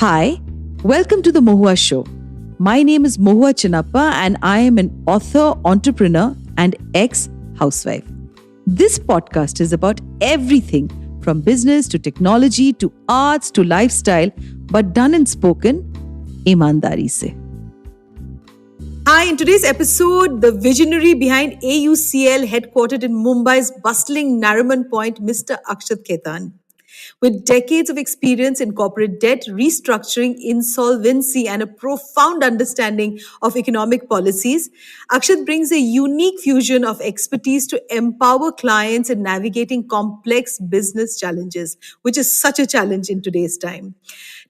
Hi, welcome to the Mohua Show. My name is Mohia Chinappa and I am an author, entrepreneur, and ex housewife. This podcast is about everything from business to technology to arts to lifestyle, but done and spoken ईमानदारी से. Hi, in today's episode, the visionary behind AUCL, headquartered in Mumbai's bustling Nariman Point, Mr. Akshat Khaitan. With decades of experience in corporate debt, restructuring, insolvency, and a profound understanding of economic policies, Akshat brings a unique fusion of expertise to empower clients in navigating complex business challenges, which is such a challenge in today's time.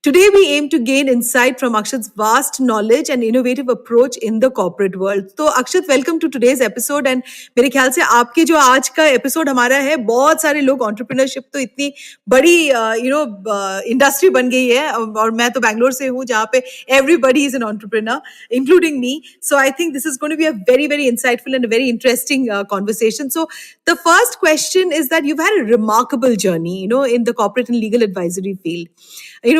Today, we aim to gain insight from Akshat's vast knowledge and innovative approach in the corporate world. So, Akshat, welcome to today's episode. And मेरे ख्याल से आपके जो आज का episode हमारा है, बहुत सारे लोग एंटरप्रेन्योरशिप तो इतनी बड़ी इंडस्ट्री बन गई है और मैं तो बैंगलोर से हूँ जहाँ पे everybody is an entrepreneur, including me. So I think this is going to be a very, very insightful and a very interesting conversation. So the first question is that you've had a remarkable journey, in the corporate and legal advisory field,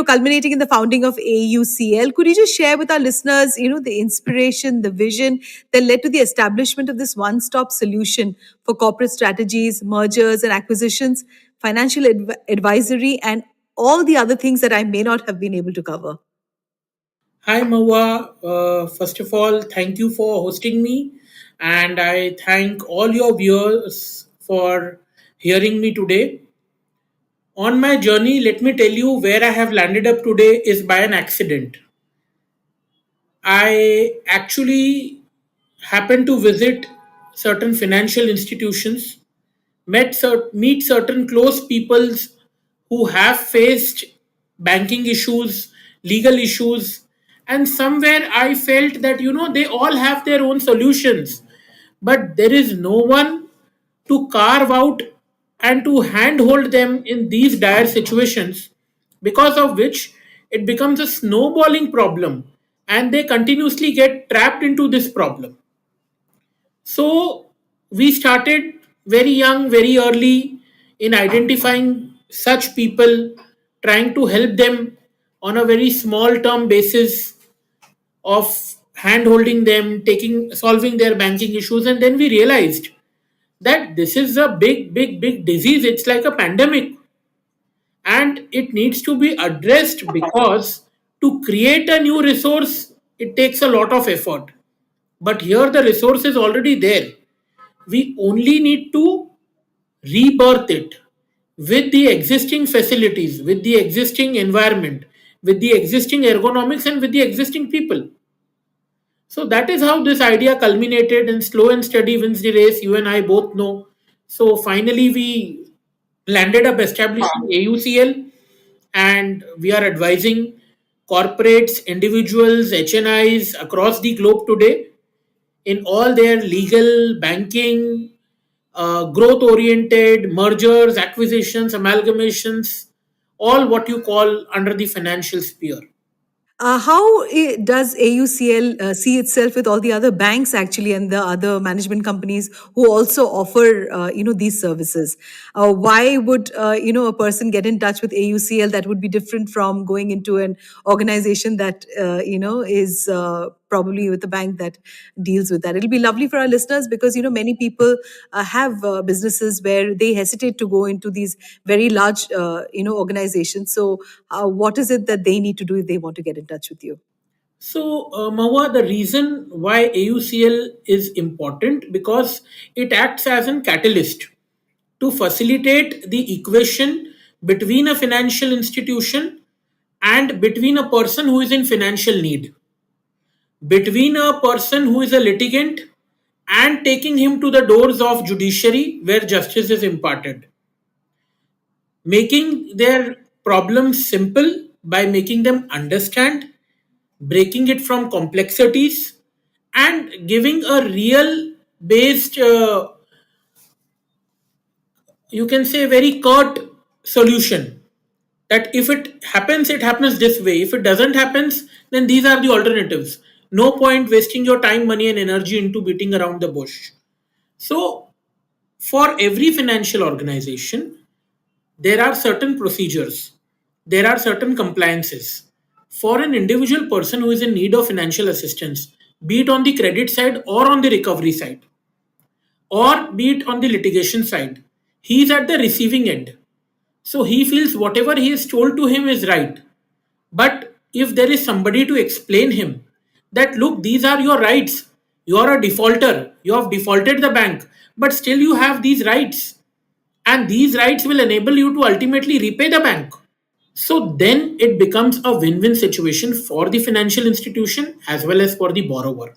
culminating in the founding of AUCL. Could you just share with our listeners, the inspiration, the vision that led to the establishment of this one-stop solution for corporate strategies, mergers and acquisitions, financial advisory, and all the other things that I may not have been able to cover? Hi, Mohua. First of all, thank you for hosting me. And I thank all your viewers for hearing me today. On my journey, let me tell you where I have landed up today is by an accident. I actually happened to visit certain financial institutions, meet certain close peoples who have faced banking issues, legal issues, and somewhere I felt that they all have their own solutions, but there is no one to carve out and to handhold them in these dire situations, because of which it becomes a snowballing problem and they continuously get trapped into this problem. So we started very young, very early in identifying such people, trying to help them on a very small term basis of hand holding them, solving their banking issues, and then we realized that this is a big, big, big disease. It's like a pandemic and it needs to be addressed because to create a new resource, it takes a lot of effort. But here the resource is already there. We only need to rebirth it with the existing facilities, with the existing environment, with the existing ergonomics, and with the existing people. So that is how this idea culminated, and slow and steady wins the race. You and I both know. So finally, we landed up establishing AUCL, and we are advising corporates, individuals, HNIs across the globe today in all their legal, banking, growth oriented mergers, acquisitions, amalgamations, all what you call under the financial sphere. Does AUCL see itself with all the other banks actually and the other management companies who also offer these services? Why would a person get in touch with AUCL that would be different from going into an organization that is probably with a bank that deals with that? It'll be lovely for our listeners because many people have businesses where they hesitate to go into these very large organizations. So what is it that they need to do if they want to get in touch with you? So, Mawa, the reason why AUCL is important because it acts as a catalyst to facilitate the equation between a financial institution and between a person who is in financial need, between a person who is a litigant and taking him to the doors of judiciary where justice is imparted, making their problems simple by making them understand, breaking it from complexities, and giving a real based, you can say, very curt solution. That if it happens this way. If it doesn't happens, then these are the alternatives. No point wasting your time, money, and energy into beating around the bush. So, for every financial organization, there are certain procedures, there are certain compliances, For an individual person who is in need of financial assistance, be it on the credit side or on the recovery side, or be it on the litigation side, he is at the receiving end. So he feels whatever he is told to him is right. But if there is somebody to explain him that, look, these are your rights, you are a defaulter, you have defaulted the bank, but still you have these rights, and these rights will enable you to ultimately repay the bank. So then it becomes a win win situation for the financial institution as well as for the borrower.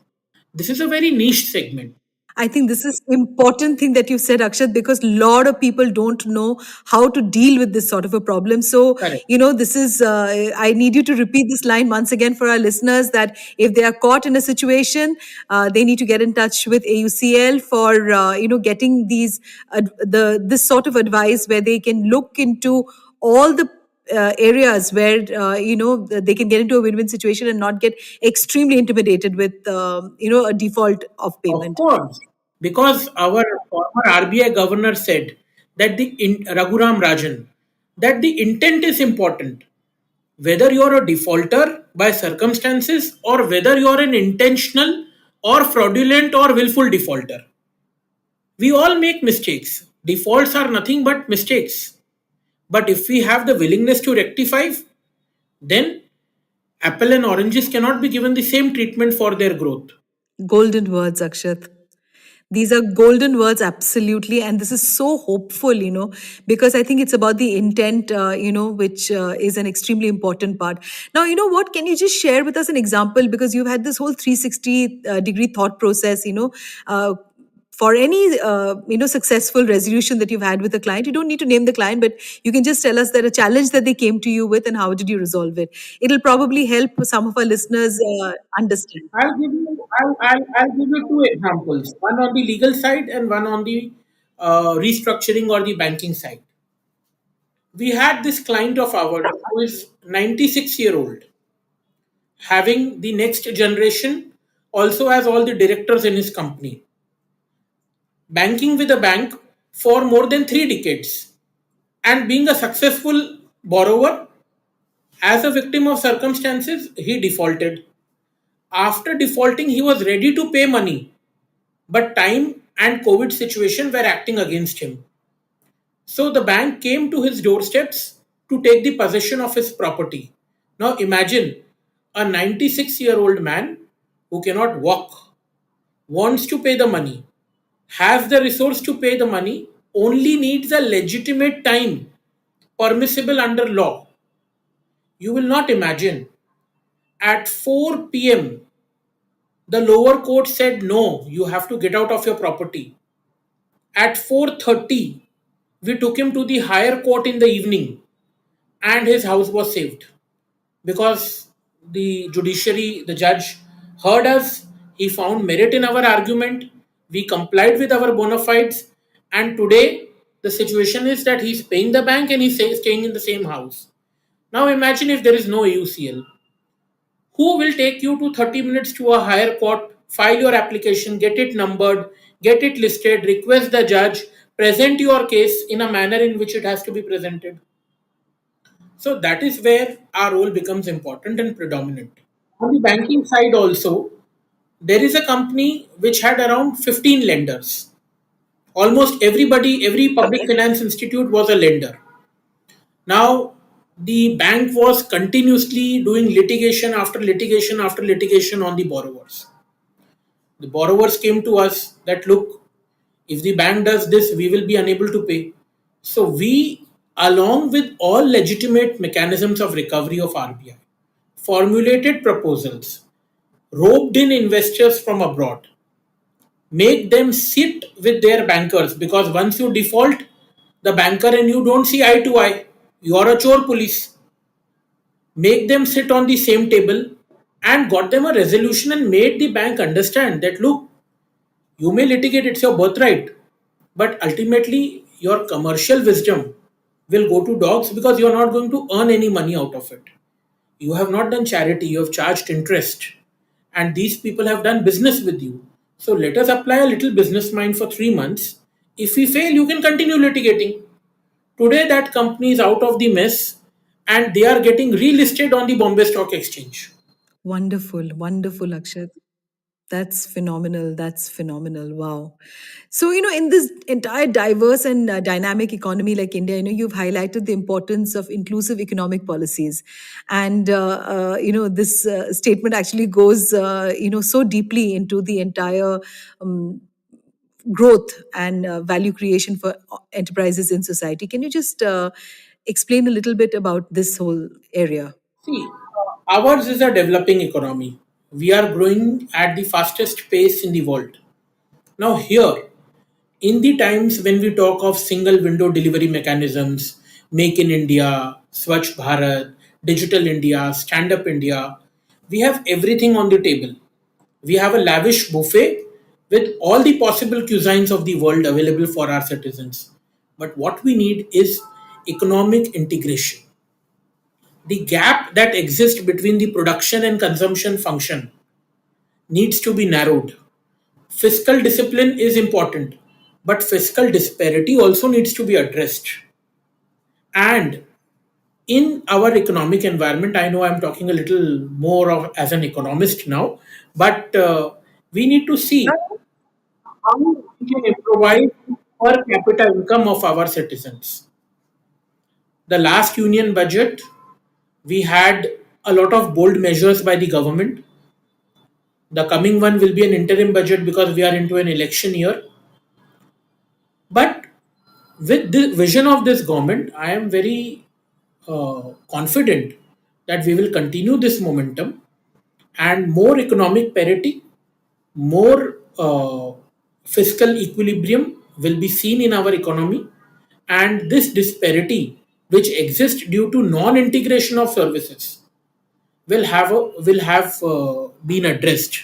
This is a very niche segment. I think this is important thing that you said, Akshat, because a lot of people don't know how to deal with this sort of a problem. So, Correct. this is, I need you to repeat this line once again for our listeners that if they are caught in a situation, they need to get in touch with AUCL for, getting this sort of advice where they can look into all the areas where they can get into a win-win situation and not get extremely intimidated with a default of Of payment. course, because our former RBI governor said that Raghuram Rajan, that the intent is important. Whether you're a defaulter by circumstances or whether you're an intentional or fraudulent or willful defaulter, we all make mistakes. Defaults are nothing but mistakes. But if we have the willingness to rectify, then apple and oranges cannot be given the same treatment for their growth. Golden words, Akshat. These are golden words, absolutely. And this is so hopeful, because I think it's about the intent, which is an extremely important part. Now, you know what? Can you just share with us an example? Because you've had this whole 360 degree thought process, for any successful resolution that you've had with a client. You don't need to name the client, but you can just tell us that a challenge that they came to you with and how did you resolve it. It'll probably help some of our listeners understand. I'll give you two examples, one on the legal side and one on the restructuring or the banking side. We had this client of ours who is 96-year-old, having the next generation, also has all the directors in his company, banking with a bank for more than 3 decades, and being a successful borrower. As a victim of circumstances, he defaulted. After defaulting, he was ready to pay money, but time and COVID situation were acting against him. So the bank came to his doorsteps to take the possession of his property. Now imagine a 96-year-old man who cannot walk, wants to pay the money, has the resource to pay the money, only needs a legitimate time permissible under law. You will not imagine. At 4 p.m., the lower court said no, you have to get out of your property. At 4:30, we took him to the higher court in the evening and his house was saved because the judiciary, the judge heard us, he found merit in our argument, we complied with our bona fides, and today the situation is that he's paying the bank and he's staying in the same house. Now imagine if there is no UCL. Who will take you to 30 minutes to a higher court, file your application, get it numbered, get it listed, request the judge, present your case in a manner in which it has to be presented? So that is where our role becomes important and predominant. On the banking side also, there is a company which had around 15 lenders. Almost everybody, every public finance institute was a lender. Now, the bank was continuously doing litigation after litigation after litigation on the borrowers. The borrowers came to us that, look, if the bank does this, we will be unable to pay. So we, along with all legitimate mechanisms of recovery of RBI, formulated proposals, roped in investors from abroad, make them sit with their bankers, because once you default, the banker and you don't see eye to eye. You are a chore police. Make them sit on the same table and got them a resolution and made the bank understand that, look, you may litigate, it's your birthright, but ultimately your commercial wisdom will go to dogs because you are not going to earn any money out of it. You have not done charity, you have charged interest, and these people have done business with you. So let us apply a little business mind for 3 months. If we fail, you can continue litigating. Today, that company is out of the mess and they are getting relisted on the Bombay Stock Exchange. Wonderful, wonderful, Akshat. That's phenomenal. That's phenomenal. Wow. So, in this entire diverse and dynamic economy like India, you've highlighted the importance of inclusive economic policies. And, this statement actually goes, so deeply into the entire um, growth and value creation for enterprises in society. Can you just explain a little bit about this whole area? See, ours is a developing economy. We are growing at the fastest pace in the world. Now, here, in the times when we talk of single window delivery mechanisms, Make in India, Swachh Bharat, Digital India, Stand Up India, we have everything on the table. We have a lavish buffet with all the possible cuisines of the world available for our citizens. But what we need is economic integration. The gap that exists between the production and consumption function needs to be narrowed. Fiscal discipline is important, but fiscal disparity also needs to be addressed. And in our economic environment, I know I'm talking a little more of as an economist now, but we need to see how we can improvise per capita income of our citizens. The last union budget, we had a lot of bold measures by the government. The coming one will be an interim budget because we are into an election year. But with the vision of this government, I am very confident that we will continue this momentum and more economic parity, more fiscal equilibrium will be seen in our economy, and this disparity which exists due to non-integration of services will have been addressed.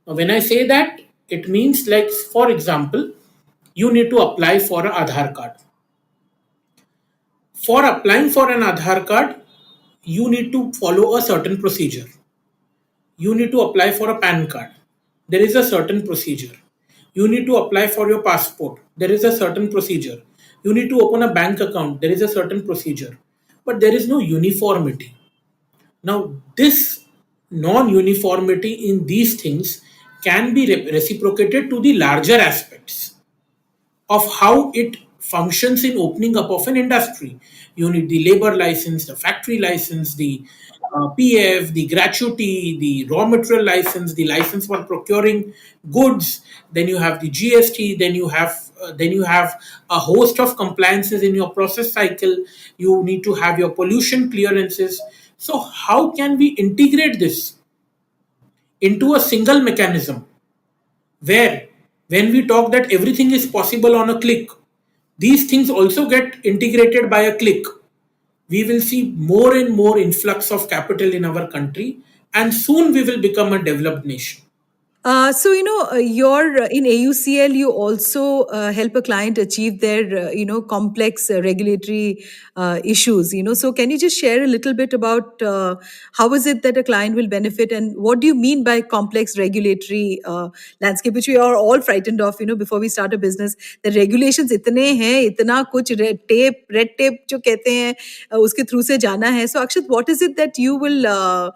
Now, when I say that, it means like, for example, you need to apply for an Aadhaar card. For applying for an Aadhaar card, you need to follow a certain procedure. You need to apply for a PAN card. There is a certain procedure. You need to apply for your passport. There is a certain procedure. You need to open a bank account. There is a certain procedure. But there is no uniformity. Now, this non uniformity in these things can be reciprocated to the larger aspects of how it functions in opening up of an industry. You need the labor license, the factory license, the PF, the gratuity, the raw material license, the license for procuring goods. Then you have the GST. Then you have a host of compliances in your process cycle. You need to have your pollution clearances. So how can we integrate this into a single mechanism where when we talk that everything is possible on a click, these things also get integrated by a click. We will see more and more influx of capital in our country, and soon we will become a developed nation. So, you're in AUCL, you also help a client achieve their, complex regulatory issues, So, can you just share a little bit about how is it that a client will benefit and what do you mean by complex regulatory landscape, which we are all frightened of, before we start a business? The regulations itne hain, itna kuch red tape जो कहते हैं उसके through से जाना है. So, Akshat, what is it that you will,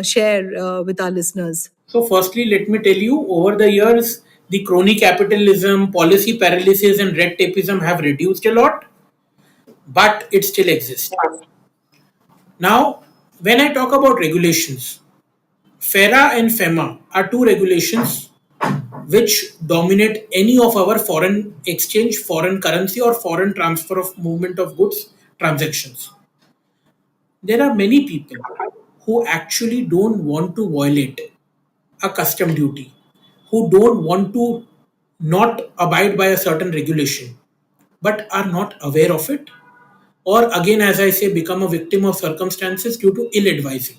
share with our listeners? So, firstly, let me tell you over the years, the crony capitalism, policy paralysis, and red tapeism have reduced a lot, but it still exists. Now, when I talk about regulations, FERA and FEMA are two regulations which dominate any of our foreign exchange, foreign currency, or foreign transfer of movement of goods transactions. There are many people who actually don't want to violate a custom duty, who don't want to not abide by a certain regulation, but are not aware of it, or again, as I say, become a victim of circumstances due to ill advising.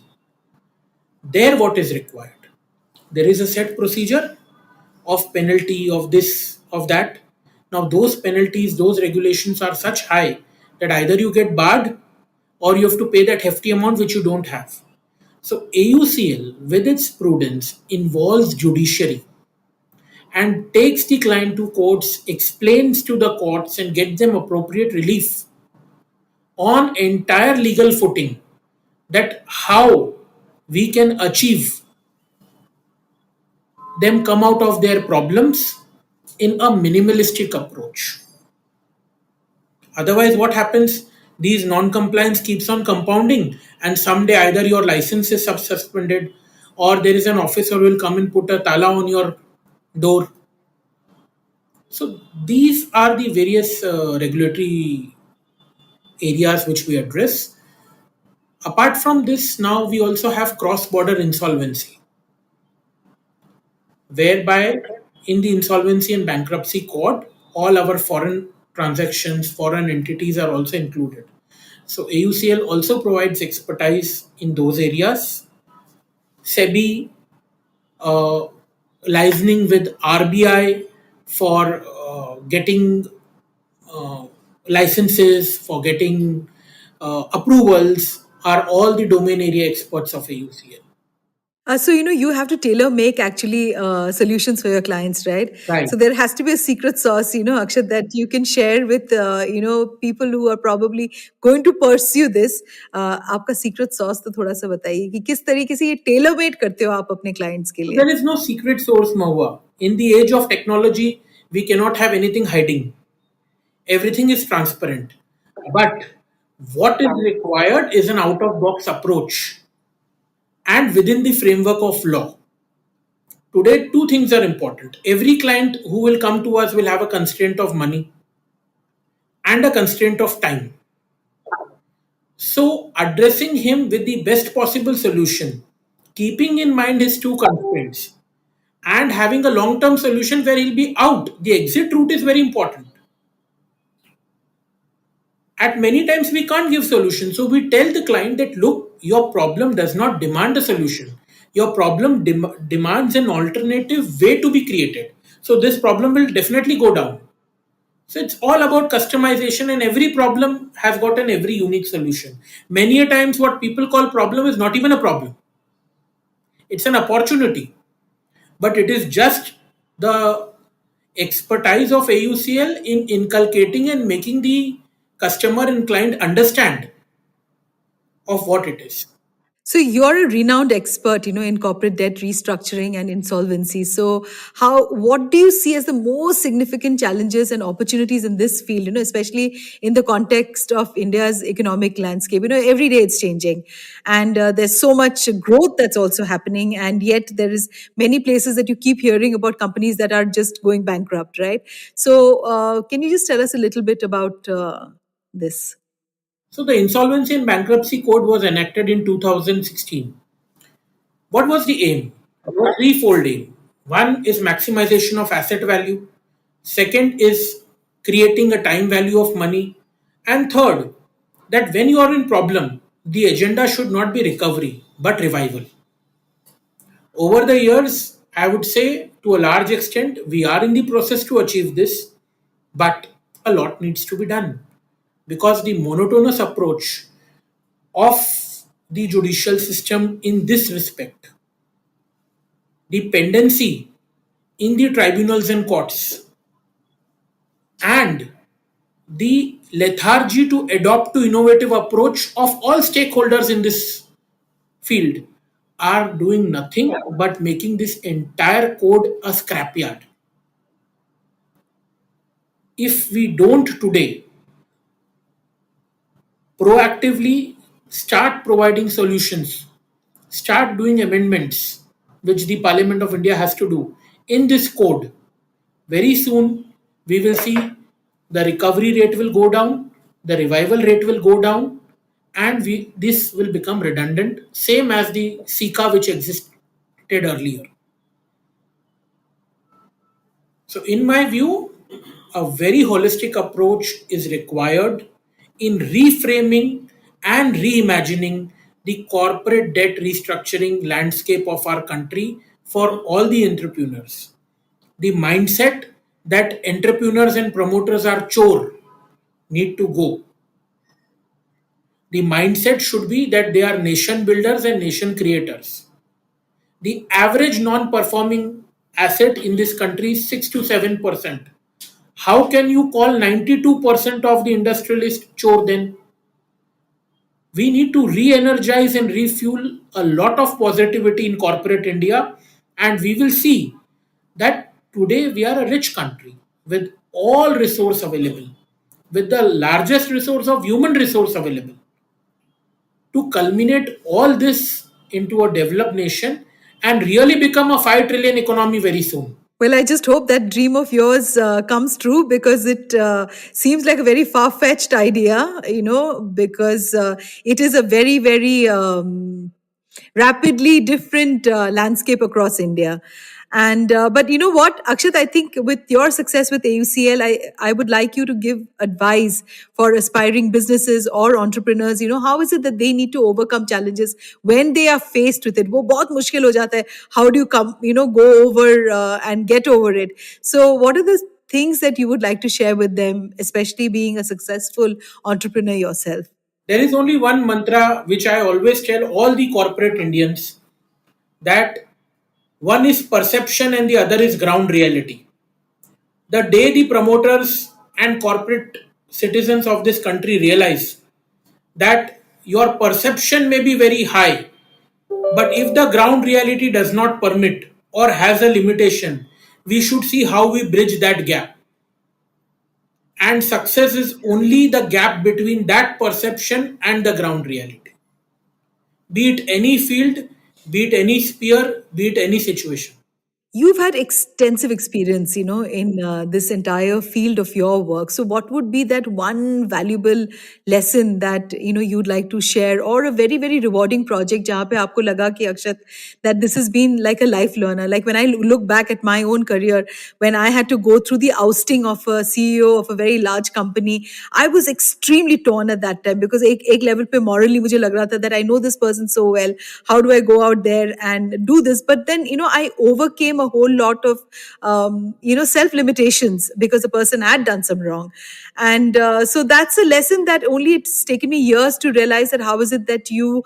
There, what is required? There is a set procedure of penalty of this, of that. Now, those penalties, those regulations are such high that either you get barred or you have to pay that hefty amount which you don't have. So, AUCL, with its prudence, involves judiciary and takes the client to courts, explains to the courts, and get them appropriate relief on entire legal footing that how we can achieve them come out of their problems in a minimalistic approach. Otherwise, what happens? These non-compliance keeps on compounding, and someday either your license is suspended, or there is an officer who will come and put a tala on your door. So these are the various regulatory areas which we address. Apart from this, now we also have cross-border insolvency, whereby in the insolvency and bankruptcy code, all our foreign transactions, foreign entities are also included. So AUCL also provides expertise in those areas. SEBI uh, liaising with RBI for getting uh, licenses, for getting approvals are all the domain area experts of AUCL. So, you have to tailor make actually solutions for your clients, right? Right. So there has to be a secret sauce, Akshat, that you can share with, people who are probably going to pursue this. आपका secret sauce तो थोड़ा सा बताइए कि किस तरीके से ये tailor made करते हो आप अपने clients के लिए? There is no secret source, Mahua. In the age of technology, we cannot have anything hiding. Everything is transparent. But what is required is an out of box approach and within the framework of law. Today, two things are important. Every client who will come to us will have a constraint of money and a constraint of time. So, addressing him with the best possible solution, keeping in mind his two constraints, and having a long term solution where he'll be out. The exit route is very important. At many times, we can't give solutions. So, we tell the client that look, your problem does not demand a solution. Your problem demands an alternative way to be created. So, this problem will definitely go down. So it's all about customization, and every problem has got an every unique solution. Many a times what people call problem is not even a problem. It's an opportunity. But it is just the expertise of AUCL in inculcating and making the customer and client understand of what it is. So you're a renowned expert, in corporate debt restructuring and insolvency. So what do you see as the most significant challenges and opportunities in this field, especially in the context of India's economic landscape? Every day it's changing, and there's so much growth that's also happening. And yet there is many places that you keep hearing about companies that are just going bankrupt, right? So can you just tell us a little bit about this? So the Insolvency and Bankruptcy Code was enacted in 2016. What was the aim? It was threefold aim. One is maximization of asset value. Second is creating a time value of money. And third, that when you are in problem, the agenda should not be recovery, but revival. Over the years, I would say to a large extent, we are in the process to achieve this, but a lot needs to be done because the monotonous approach of the judicial system in this respect, the pendency in the tribunals and courts, and the lethargy to adopt to innovative approach of all stakeholders in this field are doing nothing but making this entire code a scrapyard. If we don't today proactively start providing solutions, start doing amendments, which the Parliament of India has to do in this code, very soon we will see the recovery rate will go down, the revival rate will go down, and this will become redundant, same as the SICA which existed earlier. So, in my view, a very holistic approach is required in reframing and reimagining the corporate debt restructuring landscape of our country for all the entrepreneurs. The mindset that entrepreneurs and promoters are chore need to go. The mindset should be that they are nation builders and nation creators. The average non performing asset in this country is 6 to 7%. How can you call 92% of the industrialist chore then? We need to re energize and refuel a lot of positivity in corporate India, and we will see that today we are a rich country with all resource available, with the largest resource of human resource available. To culminate all this into a developed nation and really become a 5 trillion economy very soon. Well, I just hope that dream of yours comes true because it seems like a very far fetched idea, because it is a very, very rapidly different landscape across India. And but you know what, Akshat, I think with your success with AUCL, I would like you to give advice for aspiring businesses or entrepreneurs. How is it that they need to overcome challenges when they are faced with it? वो बहुत मुश्किल हो जाता है. How do you come, go over and get over it? So, what are the things that you would like to share with them, especially being a successful entrepreneur yourself? There is only one mantra which I always tell all the corporate Indians, that one is perception and the other is ground reality. The day the promoters and corporate citizens of this country realize that your perception may be very high, but if the ground reality does not permit or has a limitation, we should see how we bridge that gap. And success is only the gap between that perception and the ground reality. Be it any field, be it any sphere, be it any situation. You've had extensive experience, in this entire field of your work. So, what would be that one valuable lesson that you'd like to share, or a very very rewarding project जहाँ पे आपको लगा कि अक्षत, that this has been like a life learner? Like when I look back at my own career, when I had to go through the ousting of a CEO of a very large company, I was extremely torn at that time because एक level पे morally मुझे लग रहा था that I know this person so well. How do I go out there and do this? But then I overcame a whole lot of self limitations because the person had done some wrong, and so that's a lesson that only it's taken me years to realize that how is it that you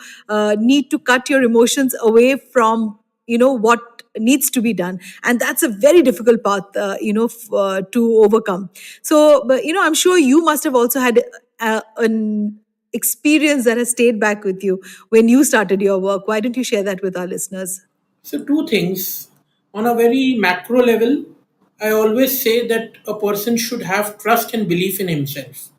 need to cut your emotions away from what needs to be done, and that's a very difficult path to overcome. So but I'm sure you must have also had an experience that has stayed back with you when you started your work. Why don't you share that with our listeners? So, two things. On a very macro level, I always say that a person should have trust and belief in himself.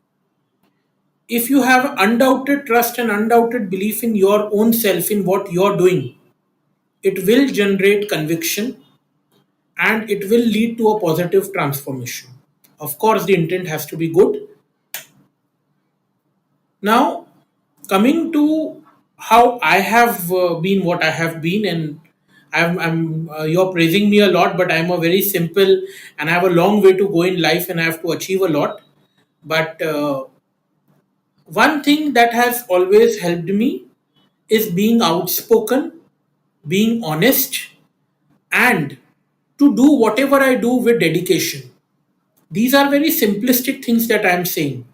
If you have undoubted trust and undoubted belief in your own self, in what you're doing, it will generate conviction and it will lead to a positive transformation. Of course, the intent has to be good. Now, coming to how I have been what I have been, and you're praising me a lot, but I'm a very simple and I have a long way to go in life and I have to achieve a lot. But one thing that has always helped me is being outspoken, being honest, and to do whatever I do with dedication. These are very simplistic things that I am saying.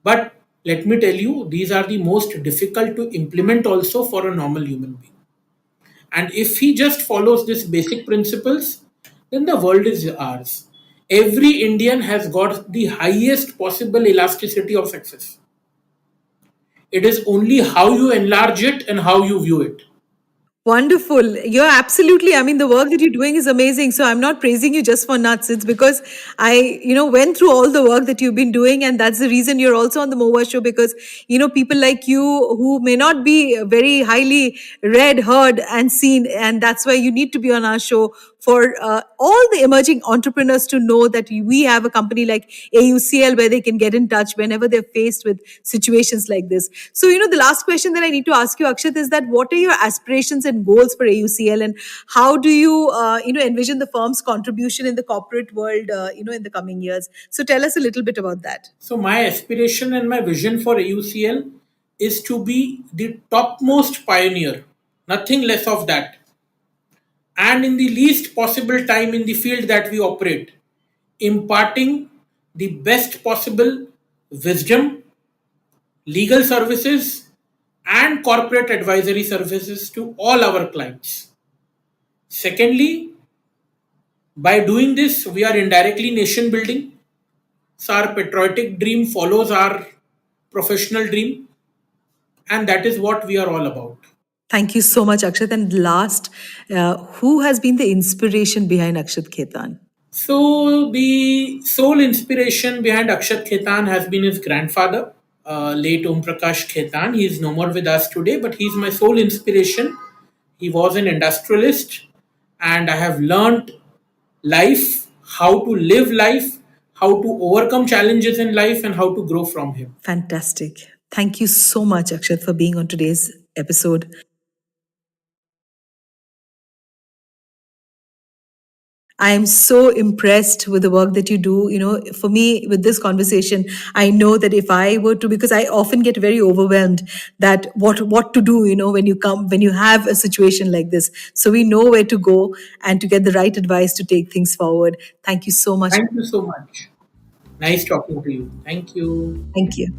But let me tell you, these are the most difficult to implement also for a normal human being. And if he just follows these basic principles, then the world is ours. Every Indian has got the highest possible elasticity of success. It is only how you enlarge it and how you view it. Wonderful. You're absolutely, I mean, the work that you're doing is amazing. So I'm not praising you just for nuts. It's because I, went through all the work that you've been doing. And that's the reason you're also on the Mohua show because, people like you who may not be very highly read, heard, and seen. And that's why you need to be on our show for all the emerging entrepreneurs to know that we have a company like AUCL where they can get in touch whenever they're faced with situations like this. So, the last question that I need to ask you, Akshat, is that what are your aspirations and goals for AUCL, and how do you, envision the firm's contribution in the corporate world, in the coming years? So, tell us a little bit about that. So, my aspiration and my vision for AUCL is to be the topmost pioneer, nothing less of that, and in the least possible time in the field that we operate, imparting the best possible wisdom, legal services, and corporate advisory services to all our clients. Secondly, by doing this, we are indirectly nation building. So, our patriotic dream follows our professional dream. and that is what we are all about. Thank you so much, Akshat. And last, who has been the inspiration behind Akshat Khetan? So the sole inspiration behind Akshat Khetan has been his grandfather, late Om Prakash Khetan. He is no more with us today, but he's my sole inspiration. He was an industrialist, and I have learned life, how to live life, how to overcome challenges in life, and how to grow from him. Fantastic. Thank you so much, Akshat, for being on today's episode. I am so impressed with the work that you do. For me, with this conversation, I know that if I were to, because I often get very overwhelmed that what to do, when you have a situation like this. So we know where to go and to get the right advice to take things forward. Thank you so much. Thank you so much. Nice talking to you. Thank you. Thank you.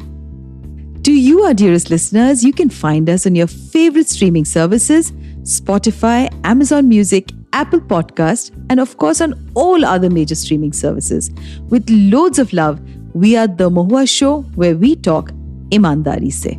To you, our dearest listeners, you can find us on your favorite streaming services, Spotify, Amazon Music, Apple Podcast, and of course on all other major streaming services. With loads of love, we are The Mohua Show, where we talk imandari se.